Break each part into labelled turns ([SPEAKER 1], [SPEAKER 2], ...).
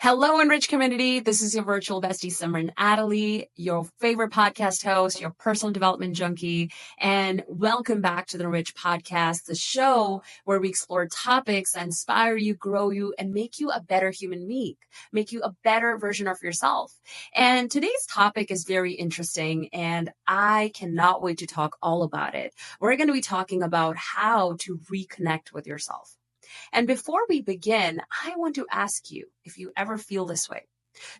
[SPEAKER 1] Hello, Enrich community. This is your virtual bestie, Simran Adderley, your favorite podcast host, your personal development junkie, and welcome back to the Enrich Podcast, the show where we explore topics that inspire you, grow you, and make you a better human being, make you a better version of yourself. And today's topic is very interesting, and I cannot wait to talk all about it. We're going to be talking about how to reconnect with yourself. And before we begin, I want to ask you if you ever feel this way.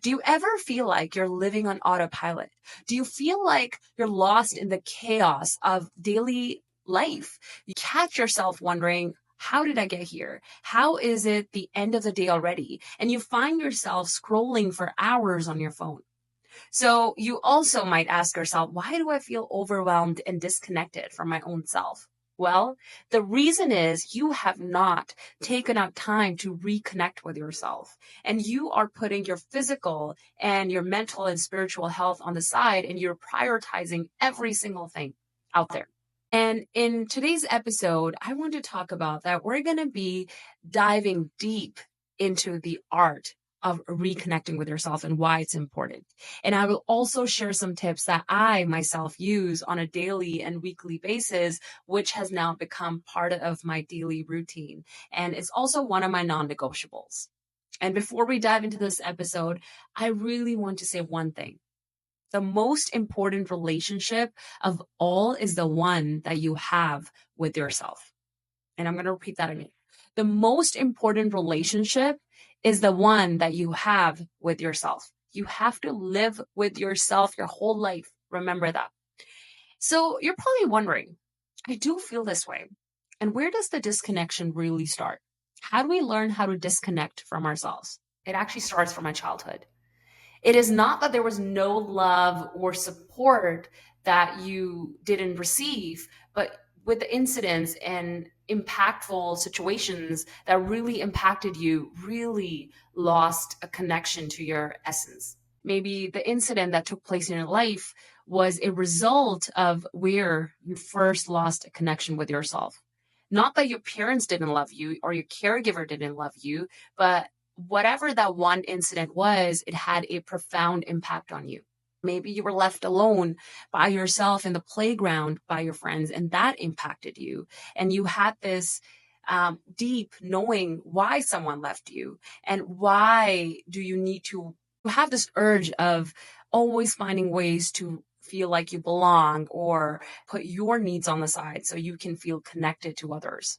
[SPEAKER 1] Do you ever feel like you're living on autopilot? Do you feel like you're lost in the chaos of daily life? You catch yourself wondering, how did I get here? How is it the end of the day already? And you find yourself scrolling for hours on your phone. So you also might ask yourself, why do I feel overwhelmed and disconnected from my own self? Well, the reason is you have not taken out time to reconnect with yourself, and you are putting your physical and your mental and spiritual health on the side, and you're prioritizing every single thing out there. And in today's episode, I want to talk about that. We're going to be diving deep into the art of reconnecting with yourself and why it's important. And I will also share some tips that I myself use on a daily and weekly basis, which has now become part of my daily routine. And it's also one of my non-negotiables. And before we dive into this episode, I really want to say one thing. The most important relationship of all is the one that you have with yourself. And I'm going to repeat that again. The most important relationship is the one that you have with yourself. You have to live with yourself your whole life. Remember that. So you're probably wondering, I do feel this way. And where does the disconnection really start? How do we learn how to disconnect from ourselves? It actually starts from my childhood. It is not that there was no love or support that you didn't receive, but with the incidents and impactful situations that really impacted you, really lost a connection to your essence. Maybe the incident that took place in your life was a result of where you first lost a connection with yourself. Not that your parents didn't love you or your caregiver didn't love you, but whatever that one incident was, it had a profound impact on you. Maybe you were left alone by yourself in the playground by your friends, and that impacted you. And you had this deep knowing why someone left you, and why do you need to have this urge of always finding ways to feel like you belong or put your needs on the side so you can feel connected to others.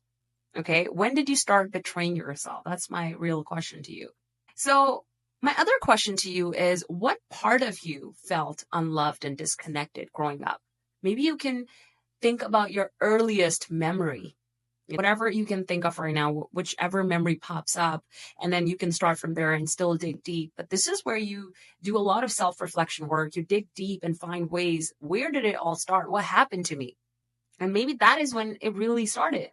[SPEAKER 1] Okay, when did you start betraying yourself? That's my real question to you. So my other question to you is, what part of you felt unloved and disconnected growing up? Maybe you can think about your earliest memory, whatever you can think of right now, whichever memory pops up, and then you can start from there and still dig deep. But this is where you do a lot of self-reflection work. You dig deep and find ways, where did it all start? What happened to me? And maybe that is when it really started.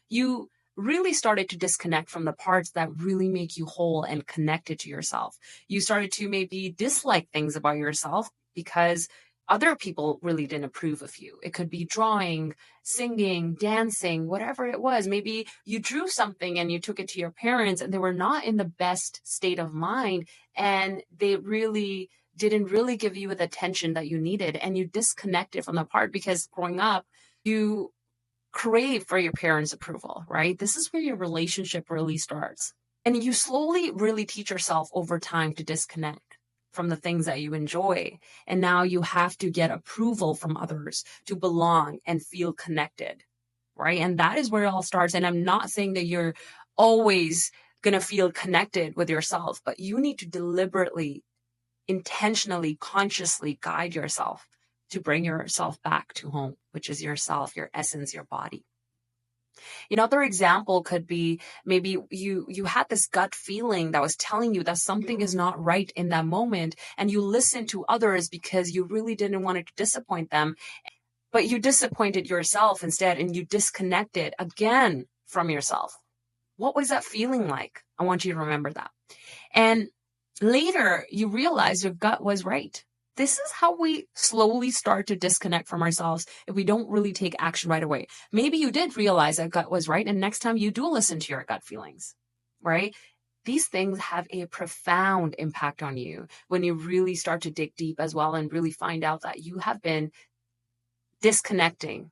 [SPEAKER 1] You really started to disconnect from the parts that really make you whole and connected to yourself. You started to maybe dislike things about yourself because other people really didn't approve of you. It could be drawing, singing, dancing, whatever it was. Maybe you drew something and you took it to your parents and they were not in the best state of mind, and they really didn't really give you the attention that you needed, and you disconnected from the part because growing up, you crave for your parents' approval, right? This is where your relationship really starts. And you slowly really teach yourself over time to disconnect from the things that you enjoy. And now you have to get approval from others to belong and feel connected, right? And that is where it all starts. And I'm not saying that you're always going to feel connected with yourself, but you need to deliberately, intentionally, consciously guide yourself to bring yourself back to home, which is yourself, your essence, your body. Another example could be maybe you had this gut feeling that was telling you that something is not right in that moment, and you listened to others because you really didn't want to disappoint them, but you disappointed yourself instead, and you disconnected again from yourself. What was that feeling like? I want you to remember that. And later you realize your gut was right. This is how we slowly start to disconnect from ourselves if we don't really take action right away. Maybe you did realize that gut was right, and next time you do listen to your gut feelings, right? these things have a profound impact on you when you really start to dig deep as well and really find out that you have been disconnecting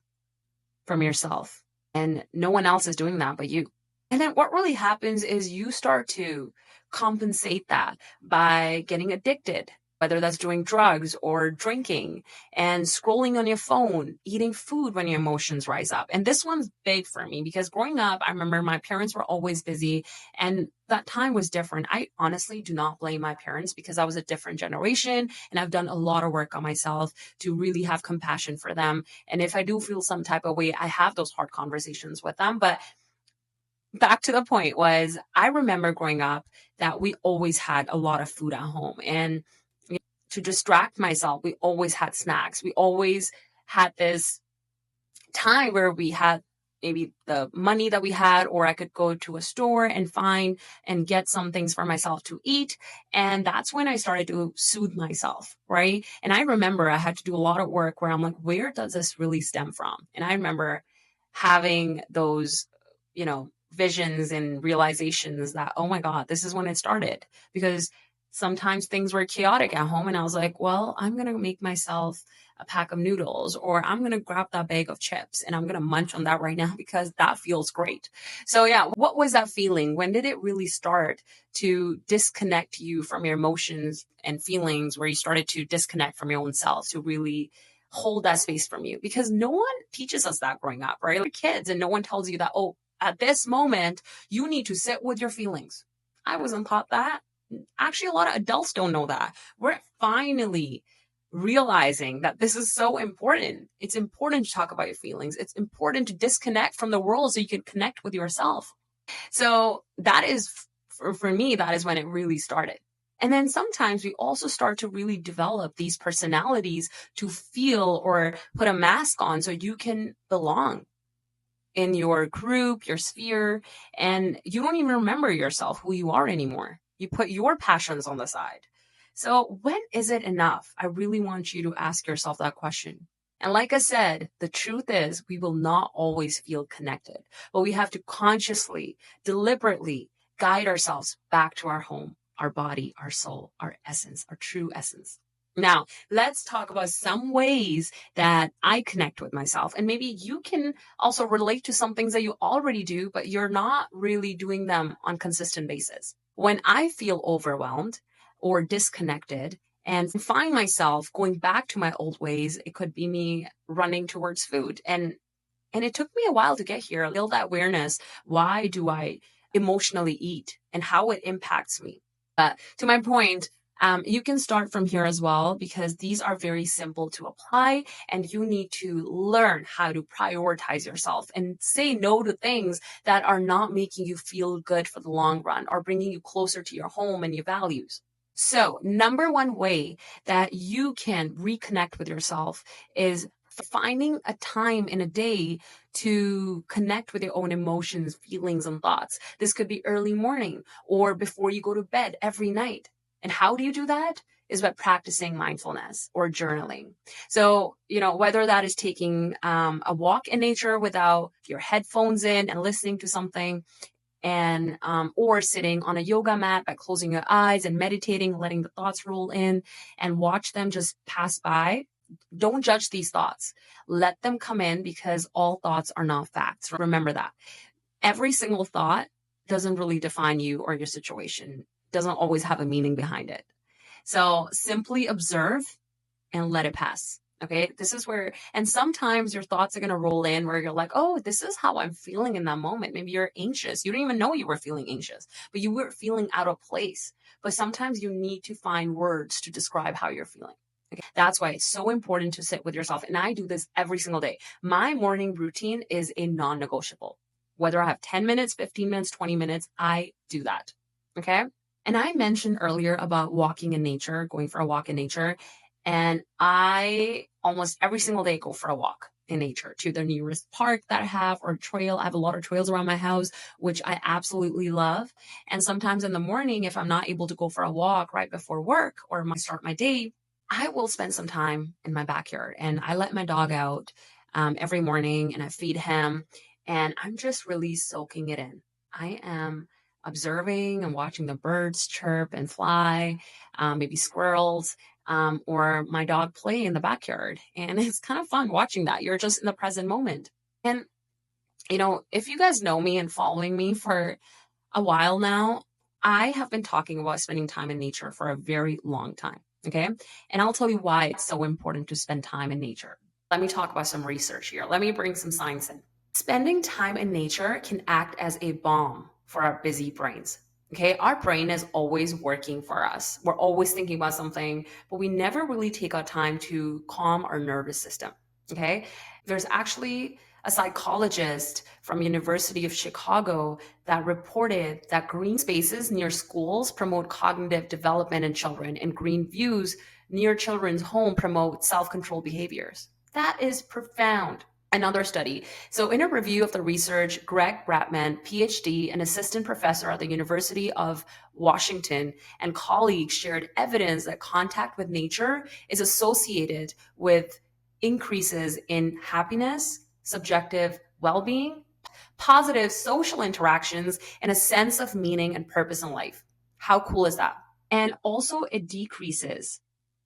[SPEAKER 1] from yourself and no one else is doing that but you. And then what really happens is you start to compensate that by getting addicted, whether that's doing drugs or drinking and scrolling on your phone, eating food when your emotions rise up. And this one's big for me because growing up, I remember my parents were always busy and that time was different. I honestly do not blame my parents because I was a different generation and I've done a lot of work on myself to really have compassion for them. And if I do feel some type of way, I have those hard conversations with them. But back to the point was I remember growing up that we always had a lot of food at home. And to distract myself, we always had snacks. We always had this time where we had maybe the money that we had, or I could go to a store and find and get some things for myself to eat. And that's when I started to soothe myself, right? And I remember I had to do a lot of work where I'm like, where does this really stem from? And I remember having those, visions and realizations that, oh my God, this is when it started. Because sometimes things were chaotic at home. And I was like, well, I'm going to make myself a pack of noodles, or I'm going to grab that bag of chips and I'm going to munch on that right now because that feels great. So yeah, what was that feeling? When did it really start to disconnect you from your emotions and feelings, where you started to disconnect from your own self to really hold that space from you? Because no one teaches us that growing up, right? Like kids, and no one tells you that, oh, at this moment, you need to sit with your feelings. I wasn't taught that. Actually, a lot of adults don't know that. We're finally realizing that this is so important. It's important to talk about your feelings. It's important to disconnect from the world so you can connect with yourself. So that is, for me, that is when it really started. And then sometimes we also start to really develop these personalities to feel or put a mask on so you can belong in your group, your sphere, and you don't even remember yourself, who you are anymore. You put your passions on the side. So when is it enough? I really want you to ask yourself that question. And like I said, the truth is we will not always feel connected, but we have to consciously, deliberately guide ourselves back to our home, our body, our soul, our essence, our true essence. Now, let's talk about some ways that I connect with myself. And maybe you can also relate to some things that you already do, but you're not really doing them on consistent basis. When I feel overwhelmed or disconnected and find myself going back to my old ways, it could be me running towards food. And it took me a while to get here, build that awareness. Why do I emotionally eat and how it impacts me? But to my point, you can start from here as well, because these are very simple to apply and you need to learn how to prioritize yourself and say no to things that are not making you feel good for the long run or bringing you closer to your home and your values. So, number one way that you can reconnect with yourself is finding a time in a day to connect with your own emotions, feelings, and thoughts. This could be early morning or before you go to bed every night. And how do you do that? Is by practicing mindfulness or journaling. So, whether that is taking a walk in nature without your headphones in and listening to something, and or sitting on a yoga mat by closing your eyes and meditating, letting the thoughts roll in and watch them just pass by. Don't judge these thoughts. Let them come in, because all thoughts are not facts. Remember that. Every single thought doesn't really define you or your situation. Doesn't always have a meaning behind it. So simply observe and let it pass. Okay, this is where, and sometimes your thoughts are going to roll in where you're like, oh, this is how I'm feeling in that moment. Maybe you're anxious. You didn't even know you were feeling anxious, but you were feeling out of place. But sometimes you need to find words to describe how you're feeling. Okay? That's why it's so important to sit with yourself. And I do this every single day. My morning routine is a non-negotiable. Whether I have 10 minutes, 15 minutes, 20 minutes, I do that. Okay. And I mentioned earlier about walking in nature, going for a walk in nature. And I almost every single day go for a walk in nature to the nearest park that I have or trail. I have a lot of trails around my house, which I absolutely love. And sometimes in the morning, if I'm not able to go for a walk right before work or start my day, I will spend some time in my backyard and I let my dog out every morning and I feed him and I'm just really soaking it in. I am observing and watching the birds chirp and fly, maybe squirrels, or my dog play in the backyard. And it's kind of fun watching that. You're just in the present moment. And, if you guys know me and following me for a while now, I have been talking about spending time in nature for a very long time. Okay. And I'll tell you why it's so important to spend time in nature. Let me talk about some research here. Let me bring some science in. Spending time in nature can act as a balm for our busy brains. Okay, our brain is always working for us. We're always thinking about something, but we never really take our time to calm our nervous system. Okay, there's actually a psychologist from University of Chicago that reported that green spaces near schools promote cognitive development in children, and green views near children's home promote self-control behaviors. That is profound. Another study. So, in a review of the research, Greg Bratman, PhD, an assistant professor at the University of Washington, and colleagues shared evidence that contact with nature is associated with increases in happiness, subjective well being, positive social interactions, and a sense of meaning and purpose in life. How cool is that? And also, it decreases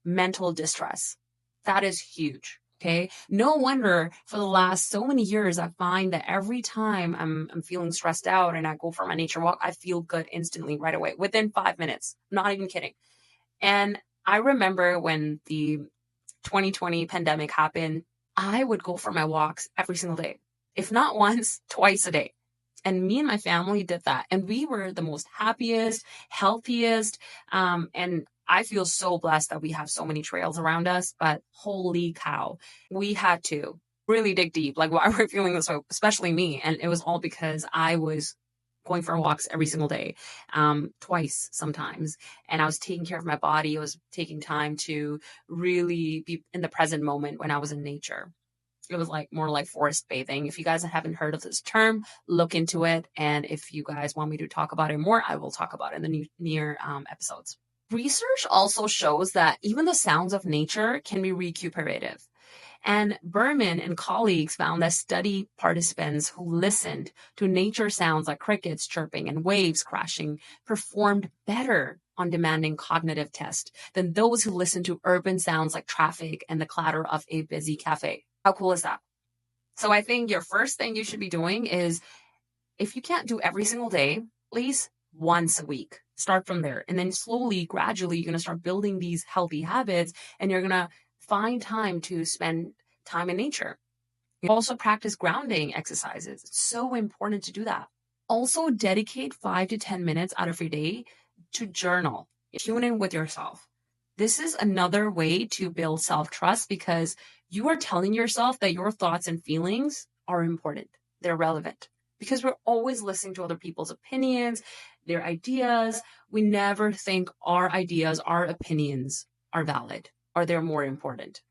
[SPEAKER 1] mental distress. That is huge. Okay. No wonder for the last so many years, I find that every time I'm feeling stressed out and I go for my nature walk, I feel good instantly right away within 5 minutes. Not even kidding. And I remember when the 2020 pandemic happened, I would go for my walks every single day, if not once, twice a day. And me and my family did that. And we were the most happiest, healthiest. And I feel so blessed that we have so many trails around us. But holy cow, we had to really dig deep, like why we're feeling this way, especially me. And it was all because I was going for walks every single day, twice sometimes. And I was taking care of my body. I was taking time to really be in the present moment when I was in nature. It was like more like forest bathing. If you guys haven't heard of this term, look into it. And if you guys want me to talk about it more, I will talk about it in the near episodes. Research also shows that even the sounds of nature can be recuperative. And Berman and colleagues found that study participants who listened to nature sounds like crickets chirping and waves crashing performed better on demanding cognitive tests than those who listened to urban sounds like traffic and the clatter of a busy cafe. How cool is that? So I think your first thing you should be doing is, if you can't do every single day, at least once a week. Start from there. And then slowly, gradually, you're going to start building these healthy habits, and you're going to find time to spend time in nature. You also practice grounding exercises. It's so important to do that. Also, dedicate 5 to 10 minutes out of your day to journal. Tune in with yourself. This is another way to build self-trust, because you are telling yourself that your thoughts and feelings are important. They're relevant, because we're always listening to other people's opinions, their ideas. We never think our ideas, our opinions are valid or they're more important.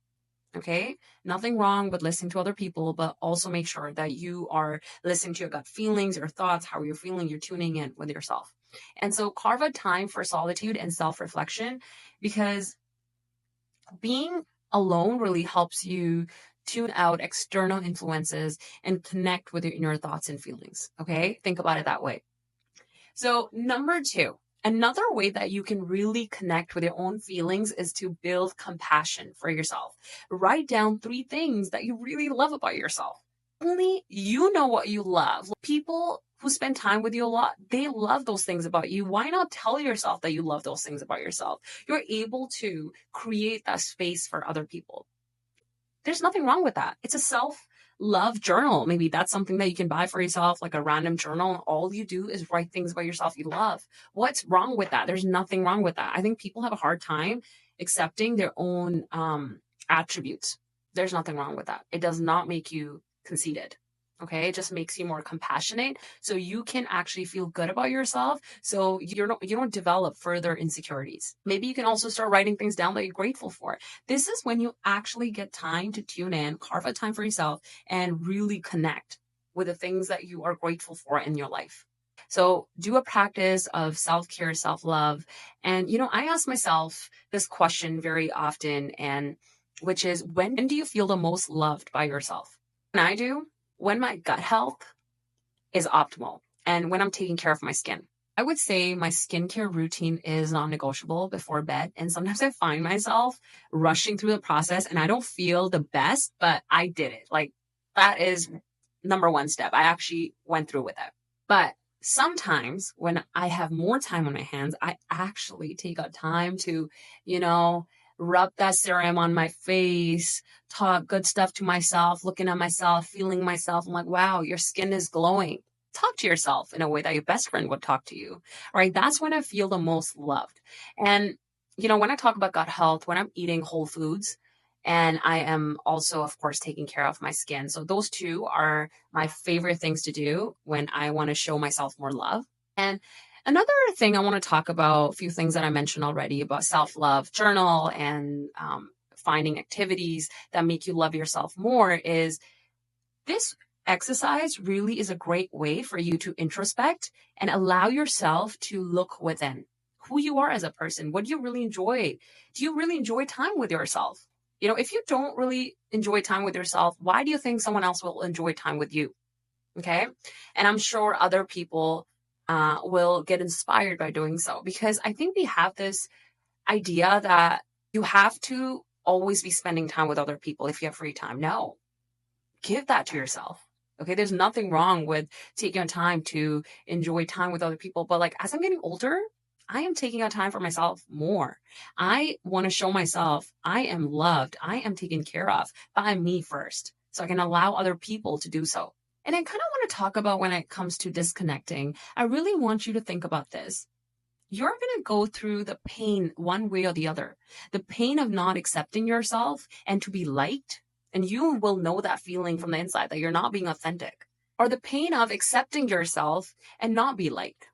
[SPEAKER 1] Okay. Nothing wrong with listening to other people, but also make sure that you are listening to your gut feelings, your thoughts, how you're feeling, you're tuning in with yourself. And so carve out time for solitude and self-reflection, because being alone really helps you tune out external influences and connect with your inner thoughts and feelings. Okay. Think about it that way. So number 2, another way that you can really connect with your own feelings is to build compassion for yourself. Write down 3 things that you really love about yourself. Only you know what you love. People who spend time with you a lot, they love those things about you. Why not tell yourself that you love those things about yourself? You're able to create that space for other people. There's nothing wrong with that. It's a self-love journal. Maybe that's something that you can buy for yourself, like a random journal. And all you do is write things about yourself you love. What's wrong with that? There's nothing wrong with that. I think people have a hard time accepting their own attributes. There's nothing wrong with that. It does not make you conceited. Okay, it just makes you more compassionate, so you can actually feel good about yourself. So you don't develop further insecurities. Maybe you can also start writing things down that you're grateful for. This is when you actually get time to tune in, carve out time for yourself, and really connect with the things that you are grateful for in your life. So do a practice of self-care, self-love. And I ask myself this question very often, and which is, when do you feel the most loved by yourself? And I do when my gut health is optimal and when I'm taking care of my skin. I would say my skincare routine is non-negotiable before bed. And sometimes I find myself rushing through the process and I don't feel the best, but I did it. Like that is number one step. I actually went through with it. But sometimes when I have more time on my hands, I actually take out time to, you know, rub that serum on my face, talk good stuff to myself, looking at myself, feeling myself. I'm like, wow, your skin is glowing. Talk to yourself in a way that your best friend would talk to you, right? That's when I feel the most loved. And, when I talk about gut health, when I'm eating whole foods, and I am also, of course, taking care of my skin. So those two are my favorite things to do when I want to show myself more love. And another thing I want to talk about, a few things that I mentioned already about self-love journal and finding activities that make you love yourself more is this exercise really is a great way for you to introspect and allow yourself to look within who you are as a person. What do you really enjoy? Do you really enjoy time with yourself? If you don't really enjoy time with yourself, why do you think someone else will enjoy time with you? Okay. And I'm sure other people will get inspired by doing so, because I think we have this idea that you have to always be spending time with other people if you have free time. No, give that to yourself. Okay. There's nothing wrong with taking time to enjoy time with other people. But like, as I'm getting older, I am taking out time for myself more. I want to show myself I am loved. I am taken care of by me first, so I can allow other people to do so. And I kind of want to talk about when it comes to disconnecting. I really want you to think about this. You're going to go through the pain one way or the other. The pain of not accepting yourself and to be liked. And you will know that feeling from the inside that you're not being authentic. Or the pain of accepting yourself and not be liked.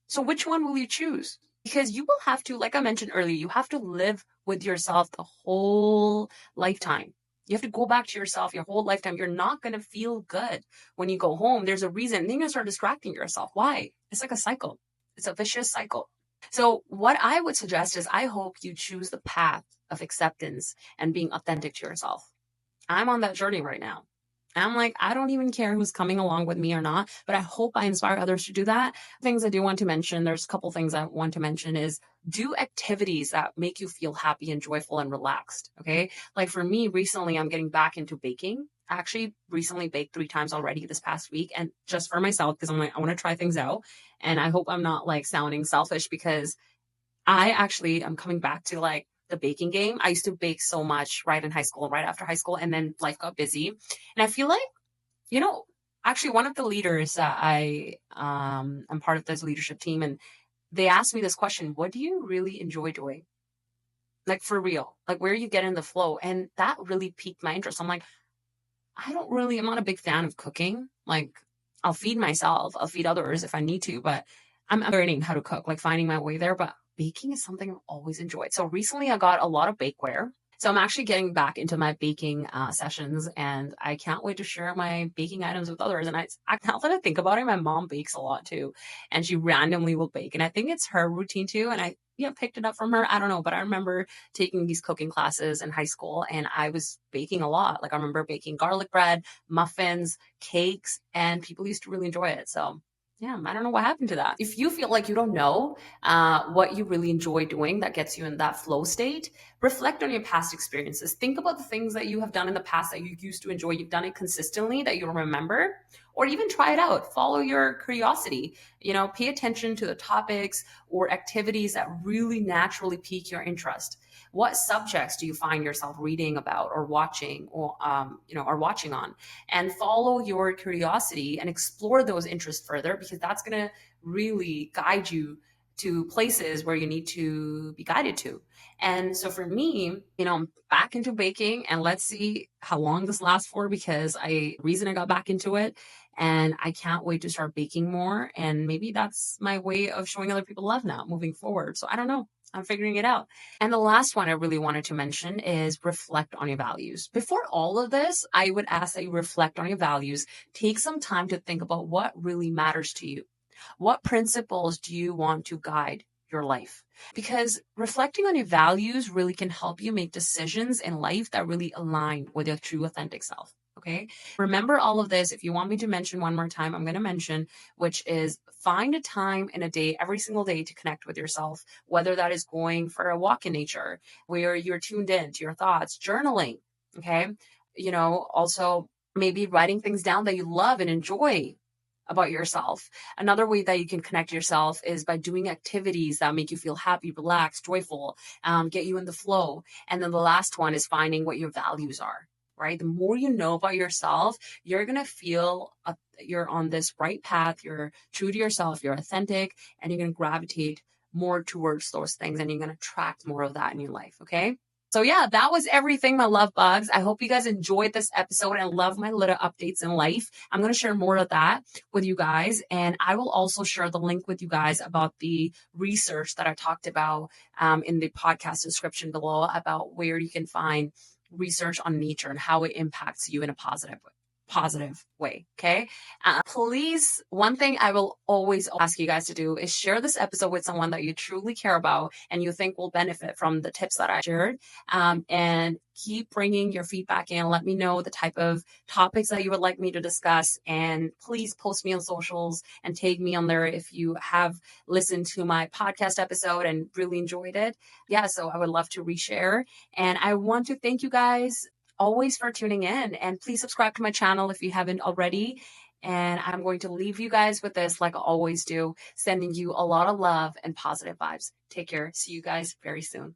[SPEAKER 1] So which one will you choose? Because you will have to, like I mentioned earlier, you have to live with yourself the whole lifetime. You have to go back to yourself your whole lifetime. You're not going to feel good when you go home. There's a reason. Then you're going to start distracting yourself. Why? It's like a cycle. It's a vicious cycle. So what I would suggest is I hope you choose the path of acceptance and being authentic to yourself. I'm on that journey right now. I'm like, I don't even care who's coming along with me or not, but I hope I inspire others to do that. Things I do want to mention, there's a couple things I want to mention is do activities that make you feel happy and joyful and relaxed. Okay. Like for me, recently, I'm getting back into baking. I actually recently baked 3 times already this past week, and just for myself, because I'm like, I want to try things out. And I hope I'm not like sounding selfish, because I'm coming back to like the baking game. I used to bake so much right in high school, right after high school, and then life got busy. And I feel like, actually one of the leaders that I'm part of this leadership team, and they asked me this question: what do you really enjoy doing? Like for real, like where you get in the flow. And that really piqued my interest. I'm like, I'm not a big fan of cooking. Like I'll feed myself, I'll feed others if I need to, but I'm learning how to cook, like finding my way there. But baking is something I've always enjoyed. So recently I got a lot of bakeware. So I'm actually getting back into my baking sessions, and I can't wait to share my baking items with others. And now that I think about it, my mom bakes a lot too, and she randomly will bake. And I think it's her routine too. And I picked it up from her. I don't know, but I remember taking these cooking classes in high school, and I was baking a lot. Like I remember baking garlic bread, muffins, cakes, and people used to really enjoy it. So yeah, I don't know what happened to that. If you feel like you don't know what you really enjoy doing that gets you in that flow state, reflect on your past experiences. Think about the things that you have done in the past that you used to enjoy. You've done it consistently that you'll remember, or even try it out. Follow your curiosity. Pay attention to the topics or activities that really naturally pique your interest. What subjects do you find yourself reading about or watching, or watching on? And follow your curiosity and explore those interests further, because that's going to really guide you to places where you need to be guided to. And so for me, I'm back into baking, and let's see how long this lasts for, because reason I got back into it, and I can't wait to start baking more. And maybe that's my way of showing other people love now moving forward. So I don't know. I'm figuring it out. And the last one I really wanted to mention is reflect on your values. Before all of this, I would ask that you reflect on your values. Take some time to think about what really matters to you. What principles do you want to guide your life? Because reflecting on your values really can help you make decisions in life that really align with your true authentic self. Okay. Remember all of this. If you want me to mention one more time, I'm going to mention, which is find a time in a day, every single day, to connect with yourself, whether that is going for a walk in nature where you're tuned in to your thoughts, journaling. Okay. Also maybe writing things down that you love and enjoy about yourself. Another way that you can connect yourself is by doing activities that make you feel happy, relaxed, joyful, get you in the flow. And then the last one is finding what your values are, right? The more you know about yourself, you're going to feel you're on this right path. You're true to yourself, you're authentic, and you're going to gravitate more towards those things, and you're going to attract more of that in your life. Okay. So yeah, that was everything, my love bugs. I hope you guys enjoyed this episode and love my little updates in life. I'm going to share more of that with you guys. And I will also share the link with you guys about the research that I talked about in the podcast description below about where you can find research on nature and how it impacts you in a positive way. Okay. Please, one thing I will always ask you guys to do is share this episode with someone that you truly care about and you think will benefit from the tips that I shared. And keep bringing your feedback in. Let me know the type of topics that you would like me to discuss. And please post me on socials and tag me on there if you have listened to my podcast episode and really enjoyed it. Yeah, so I would love to reshare. And I want to thank you guys always for tuning in, and please subscribe to my channel if you haven't already. And I'm going to leave you guys with this, like I always do, sending you a lot of love and positive vibes. Take care. See you guys very soon.